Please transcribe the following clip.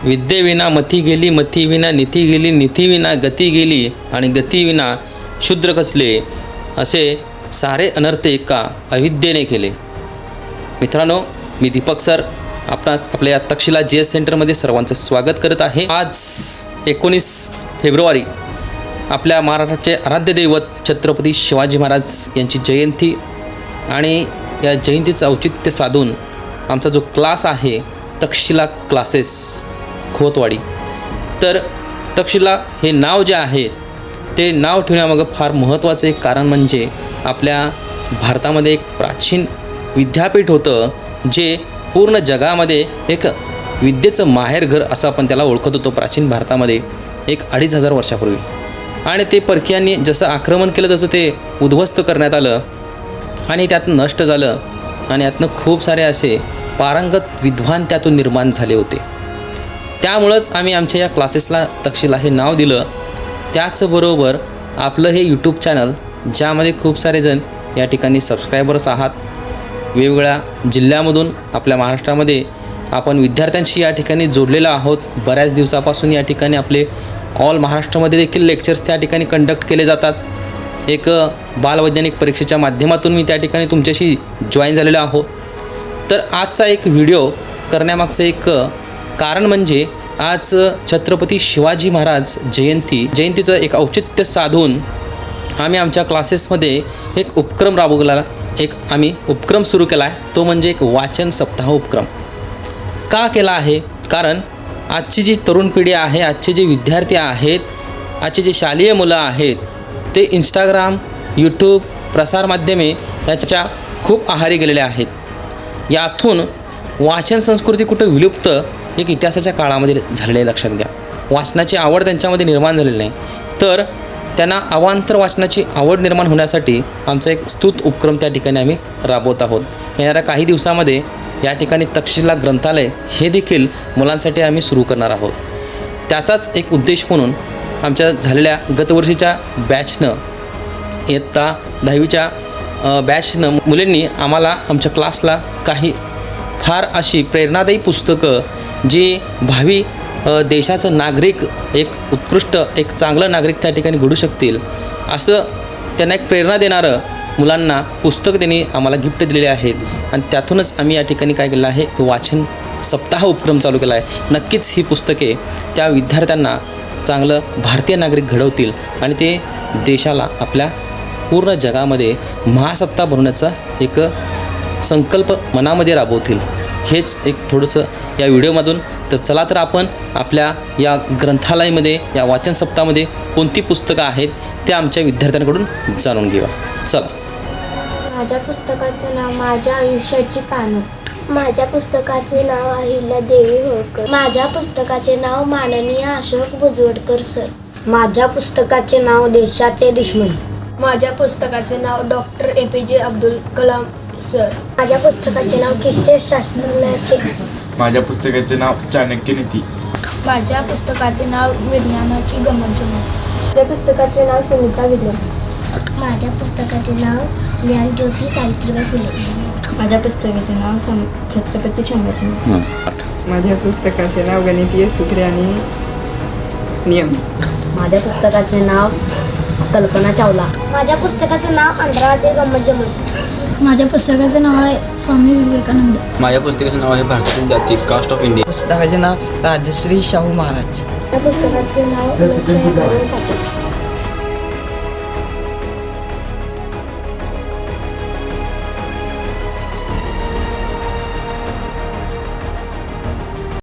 विद्येविना मती गेली, मतीविना नीती गेली, नीतीविना गती गेली आणि गतीविना शूद्र कसले, असे सारे अनर्थ एका अविद्येने केले. मित्रांनो, मी दीपक सर आपल्या या तक्षशिला GS सेंटरमध्ये सर्वांचं स्वागत करत आहे. आज 19 फेब्रुवारी आपल्या महाराष्ट्राचे आराध्य दैवत छत्रपती शिवाजी महाराज यांची जयंती आणि या जयंतीचं औचित्य साधून आमचा जो क्लास आहे तक्षशिला क्लासेस खोतवाडी, तर तक्षशिला हे नाव जे आहे ते नाव ठेवण्यामागं फार महत्त्वाचं एक कारण म्हणजे आपल्या भारतामध्ये एक प्राचीन विद्यापीठ होतं जे पूर्ण जगामध्ये एक विद्येचं माहेरघर असं आपण त्याला ओळखत होतो प्राचीन भारतामध्ये एक 2500 वर्षापूर्वी. आणि ते परकीयांनी जसं आक्रमण केलं तसं ते उद्ध्वस्त करण्यात आलं आणि त्यातून नष्ट झालं आणि यातनं खूप सारे असे पारंगत विद्वान त्यातून निर्माण झाले होते. त्यामुळंच आम्ही आमच्या या क्लासेसला तक्षशिला हे नाव दिलं. त्याचबरोबर आपलं हे यूट्यूब चॅनल ज्यामध्ये खूप सारे जण या ठिकाणी सबस्क्रायबर्स आहात, वेगवेगळ्या जिल्ह्यामधून आपल्या महाराष्ट्रामध्ये आपण विद्यार्थ्यांशी या ठिकाणी जोडलेलो आहोत. बऱ्याच दिवसापासून या ठिकाणी आपले ऑल महाराष्ट्रामध्ये देखील लेक्चर्स त्या ठिकाणी कंडक्ट केले जातात. एक बालवैज्ञानिक परीक्षेच्या माध्यमातून मी त्या ठिकाणी तुमच्याशी जॉईन झालेलो आहोत. तर आजचा एक व्हिडिओ करण्यामागचं एक कारण म्हणजे आज छत्रपती शिवाजी महाराज जयंतीचं एक औचित्य साधून आम्ही आमच्या क्लासेसमध्ये एक उपक्रम राबवला. आम्ही उपक्रम सुरू केला आहे, तो म्हणजे एक वाचन सप्ताह उपक्रम. का केला आहे? कारण आजची जी तरुण पिढी आहे, आजचे जे विद्यार्थी आहेत, आजचे जे शालेय मुलं आहेत, ते इंस्टाग्राम, यूट्यूब, प्रसारमाध्यमे याच्या खूप आहारी गेलेले आहेत. यातून वाचन संस्कृती कुठं विलुप्त एक इतिहासाच्या काळामध्ये झालेले लक्षात घ्या. वाचनाची आवड त्यांच्यामध्ये निर्माण झालेली नाही, तर त्यांना अवांतर वाचनाची आवड निर्माण होण्यासाठी आमचा एक स्तुत उपक्रम त्या ठिकाणी आम्ही राबवत आहोत. येणाऱ्या काही दिवसामध्ये या ठिकाणी तक्षशिला ग्रंथालय हे देखील मुलांसाठी आम्ही सुरू करणार आहोत. त्याचाच एक उद्देश म्हणून आमच्या झालेल्या गतवर्षीच्या बॅचनं, इयत्ता 10वीच्या बॅचनं मुलींनी आम्हाला आमच्या क्लासला काही फार अशी प्रेरणादायी पुस्तकं जी भावी देशाचं नागरिक एक उत्कृष्ट एक चांगलं नागरिक त्या ठिकाणी घडू शकतील असं त्यांना एक प्रेरणा देणारं मुलांना पुस्तक त्यांनी आम्हाला गिफ्ट दिलेले आहेत. आणि त्यातूनच आम्ही या ठिकाणी काय केलं आहे, वाचन सप्ताह उपक्रम चालू केला आहे. नक्कीच ही पुस्तके त्या विद्यार्थ्यांना चांगलं भारतीय नागरिक घडवतील आणि ते देशाला आपल्या पूर्ण जगामध्ये महासत्ता बनवण्याचा एक संकल्प मनामध्ये राबवतील. हेच एक थोडंसं या व्हिडिओमधून. तर चला तर आपण आपल्या या ग्रंथालयामध्ये या वाचन सप्ताहामध्ये कोणती पुस्तकं आहेत ते आमच्या विद्यार्थ्यांकडून जाणून घेऊया. चला. माझ्या पुस्तकाचं नाव माझ्या आयुष्याची पानं. माझ्या पुस्तकाचे नाव अहिल्यादेवी होळकर. माझ्या पुस्तकाचे नाव माननीय अशोक भुजबळ सर. माझ्या पुस्तकाचे नाव देशाचे दुश्मन. माझ्या पुस्तकाचे नाव doctor APJ Abdul Kalam sir. माझ्या पुस्तकाचे नाव किस्से शास्त्रज्ञाचे. माझ्या पुस्तकाचे नाव चाणक्य नीती. माझ्या पुस्तकाचे नाव विज्ञानाची गंमत-जंमत. माझ्या पुस्तकाचे नाव सुनीता विल्यम. माझ्या पुस्तकाचे नाव ज्ञानज्योती सावित्रीबाई फुले. माझ्या पुस्तकाचे नाव छत्रपती संभाजी. माझ्या पुस्तकाचे नाव गणितीय सूत्रे आणि नियम. माझ्या पुस्तकाचे नाव कल्पना चावला. माझ्या पुस्तकाचे नाव अंतराळातील गंमत-जंमत. माझ्या पुस्तकाचे नाव आहे स्वामी विवेकानंद. माझ्या पुस्तकाचे नाव आहे भारतातील जाती कास्ट ऑफ इंडिया. पुस्तकाचे नाव राजश्री शाहू महाराज. माझ्या पुस्तकाचे नाव